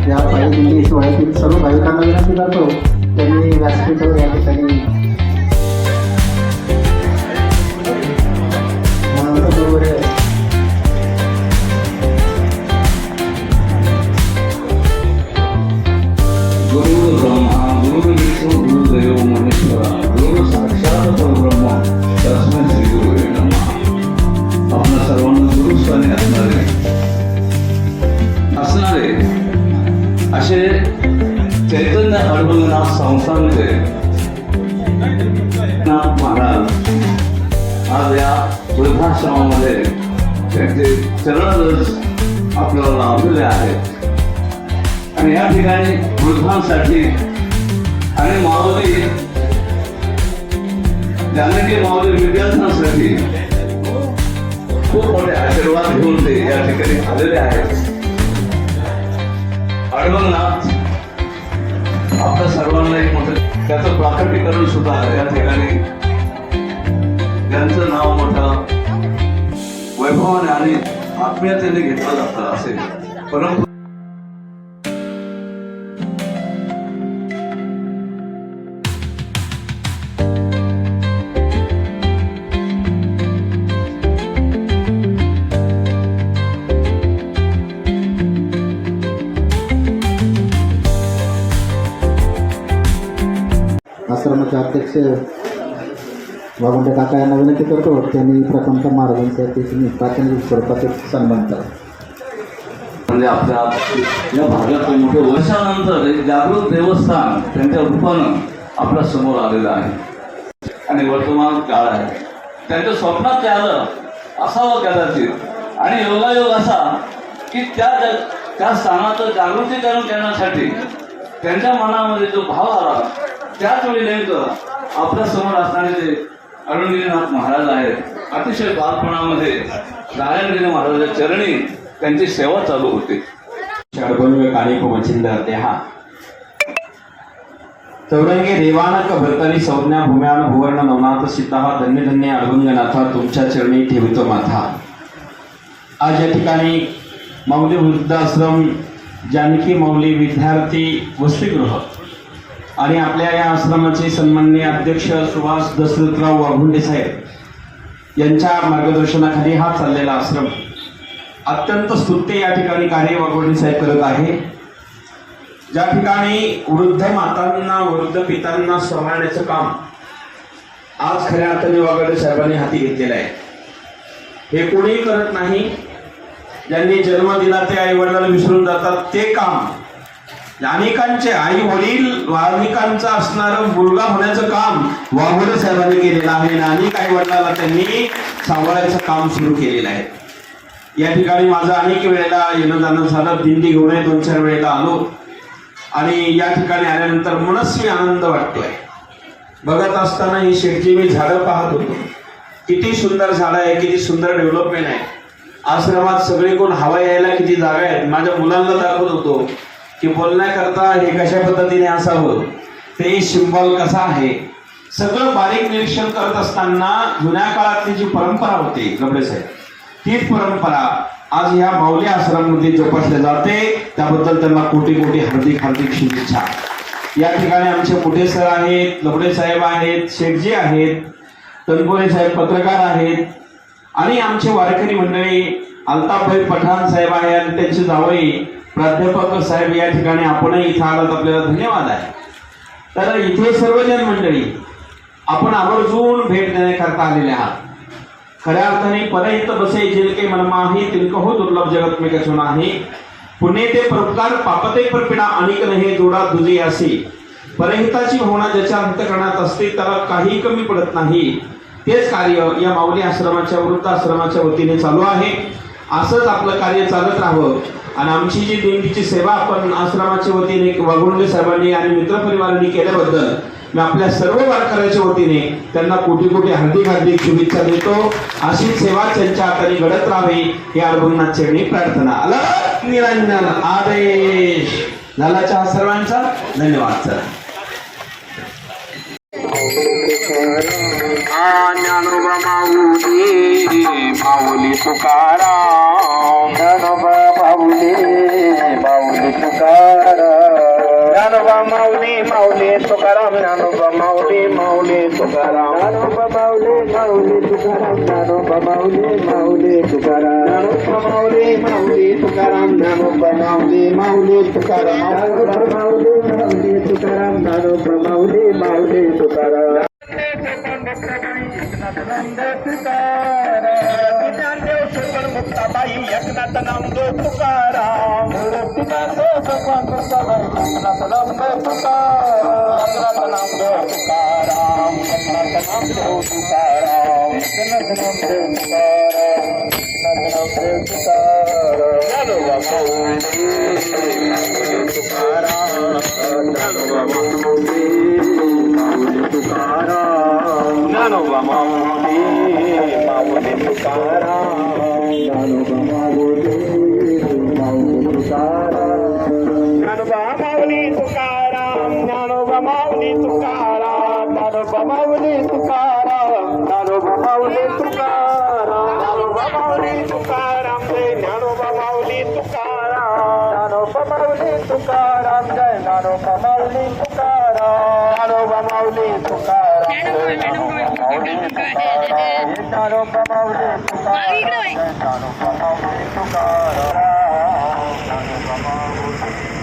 या पायी दिंडी सोहळ्यातील सर्व भाविकांना विनंती करतो त्यांनी व्यासपीठावर या ठिकाणी गुरु ब्रह्मा गुरु विष्णू गुरुदेव महेश्वरा गुरु साक्षात परब्रह्म तस्मै श्री गुरुवे नमः. आपल्या सर्वांना गुरुस्थानी असणारे असे चैतन्य अडभंगनाथ संस्थानचे नाथ महाराज आज या वृद्धाश्रमामध्ये त्यांचे चरणरज आपल्याला लाभलेले आहेत आणि या ठिकाणी वृद्धांसाठी आणि माऊली जानकी माऊली विद्यार्थ्यांसाठी खूप मोठे आशीर्वाद घेऊन ते या ठिकाणी आलेले आहेत. अडभंगनाथ आपल्या सर्वांना एक मोठं त्याचं प्राकटीकरण सुद्धा या ठिकाणी त्यांचं नाव मोठं वैभवाने आणि आत्मीयतेने घेतलं जातं असे. परंतु आश्रमाचे अध्यक्ष वाघुंडे काका यांना विनंती करतो त्यांनी प्रथमतः महाराजांसाठी प्रातिनिधिक स्वरूपात सन्मान करा. म्हणजे आपल्या या भागात मोठे वर्षानंतर एक जागृत देवस्थान त्यांच्या रूपानं आपल्या समोर आलेलं आहे आणि वर्तमान काळ आहे. त्यांच्या स्वप्नात ते आलं असावं कदाचित आणि योगायोग असा की त्या स्थानाचं जागृतीकरण करण्यासाठी त्यांच्या मनामध्ये जो भाव आला त्याच वेळी नेमकं आपल्या समोर असणारे जे अरुणगिरीनाथ महाराज आहेत. अतिशय बालपणामध्ये नारायणगिरी महाराजांच्या चरणी त्यांची सेवा चालू होती. षडभंग काणिक मचिंदर देहा चौरंगी देवानक भरतरी संज्ञा भूम्यान भुवर्ण नवनाथ सिद्धा धन्य धन्य अडभंगनाथा तुमच्या चरणी ठेवतो माथा. आज या ठिकाणी माऊली वृद्धाश्रम जानकी माऊली विद्यार्थी वसतिगृह आणि आपल्या या आश्रमाचे सन्माननीय अध्यक्ष सुभाष दशरथराव वाघुंडे साहेब यांच्या मार्गदर्शनाखाली हा चाललेला आश्रम अत्यंत स्तुत्य या ठिकाणी कार्य वाघुंडे साहेब करत आहे. ज्या ठिकाणी वृद्ध मातांना वृद्ध पितांना सांभाळण्याचं काम आज खऱ्या अर्थाने वाघुंडे साहेबांनी हाती घेतलेलं आहे. हे कोणीही करत नाही. ज्यांनी जन्म दिला ते आई वडिलांना विसरून जातात ते काम अनेकांचे आई वडील अनेकांचा असणारं मुलगा होण्याचं काम वाघुंडे साहेबांनी केलेलं आहे. अनेक आई वडिलांना त्यांनी सांभाळायचं काम सुरू केलेलं आहे. या ठिकाणी माझं अनेक वेळेला येणं जाणं झालं. दिंडी घेऊन 2-4 वेळेला आलो आणि या ठिकाणी आल्यानंतर मनस्वी आनंद वाटतोय. बघत असताना ही शेटची मी झाडं पाहत होतो. किती सुंदर झाडं आहे, किती सुंदर डेव्हलपमेंट आहे. आश्रमात सगळीकडून हवा यायला किती जागा आहेत. माझ्या मुलांना दाखवत होतो की बोलण्याकरता हे कशा पद्धतीने असावं, ते सिंबल कसा आहे, सगळं बारीक निरीक्षण करत असताना जुन्या काळातली जी परंपरा होती गबडे साहेब, तीच परंपरा आज ह्या माऊली आश्रमामध्ये जोपासल्या जाते. त्याबद्दल त्यांना कोटी कोटी हार्दिक हार्दिक शुभेच्छा. या ठिकाणी आमचे मोठे सर आहेत, लबडे साहेब आहेत, शेठजी आहेत, तनपुरे साहेब पत्रकार आहेत आणि आमचे वारकरी मंडळी अल्ताफभाई पठाण साहेब आहेत आणि त्यांचे जावई प्राध्यापक साहेब या ठिकाणी आपणही इथं आलात, आपल्याला धन्यवाद आहे. तर इथे सर्वजन मंडळी आपण आवर्जून भेट देण्याकरता आलेले आहात. खऱ्या अर्थाने परहित बसे जिनके मनमाही तिनको हो दुर्लभ जगत में कछु नाही. पुण्य ते परोपकार पापते परपिडा अनेक नहे जोडा दुजे असे. परहिताची भावना ज्याच्या अंतःकरणात असते त्याला काही कमी पडत नाही. तेच कार्य या माऊली आश्रमाच्या वृद्धाश्रमाच्या वतीने चालू आहे. असंच आपलं कार्य चालत राहावं आणि आमची जी देणगीची सेवा आपण आश्रमाच्या वतीने वाघोंडे साहेबांनी आणि मित्रपरिवारांनी केल्याबद्दल मी आपल्या सर्व वारकऱ्याच्या वतीने त्यांना कोटी कोटी हार्दिक शुभेच्छा देतो. अशी सेवा त्यांच्या हाताने घडत राहावी ही अडभंगनाथ चरणी प्रार्थना. अलग निरंजन आदेश झाला चहा सर्वांचा. धन्यवाद सर. ज्ञानोबा माऊली माऊली तुकाराम. ज्ञानोबा माऊली माऊली तुकाराम. ज्ञानोबा माऊली माऊली तुकाराम. ज्ञानोबा माऊली माऊली तुकाराम. ज्ञानोबा माऊली माऊली तुकाराम. ज्ञानोबा माऊली माऊली तुकाराम. ज्ञानोबा माऊली माऊली तुकाराम. ज्ञानोबा माऊली माऊली तुकाराम. ज्ञानोबा माऊली माऊली तुकाराम. ज्ञानोबा माऊली माऊली तुकाराम. ज्ञानदेव सुगण मुक्ताबाई एकनाथ नामदेव तुकाराम. एकनाथ नामदेव तुकाराम. एकनाथ नामदेव तुकाराम. एकनाथ नामदेव तुकाराम. एकनाथ नामदेव तुकाराम. एकनाथ नामदेव तुकाराम. ज्ञानोबा माऊली तुकाराम. ज्ञानोबा माऊली माऊली तुकाराम. ज्ञानोबा माऊली माऊली तुकाराम. ज्ञानोबा माऊली माऊली तुकाराम. ज्ञानोबा माऊली तुकाराम. ज्ञानोबा माऊली तुकाराम. ज्ञानोबा माऊली तुकाराम. ज्ञानोबा माऊली तुकाराम. ज्ञानोबा माऊली तुकाराम. जय ज्ञानोबा माऊली तुकाराम. ज्ञानोबा माऊली तुकाराम. जय ज्ञानोबा माऊली तुकाराम. ज्ञानोबा माऊली तुकाराम. ज्ञानोबा माऊली तुकाराम. ज्ञानोबा माऊली तुकाराम. ज्ञानोबा माऊली तुकाराम. ज्ञानोबा माऊली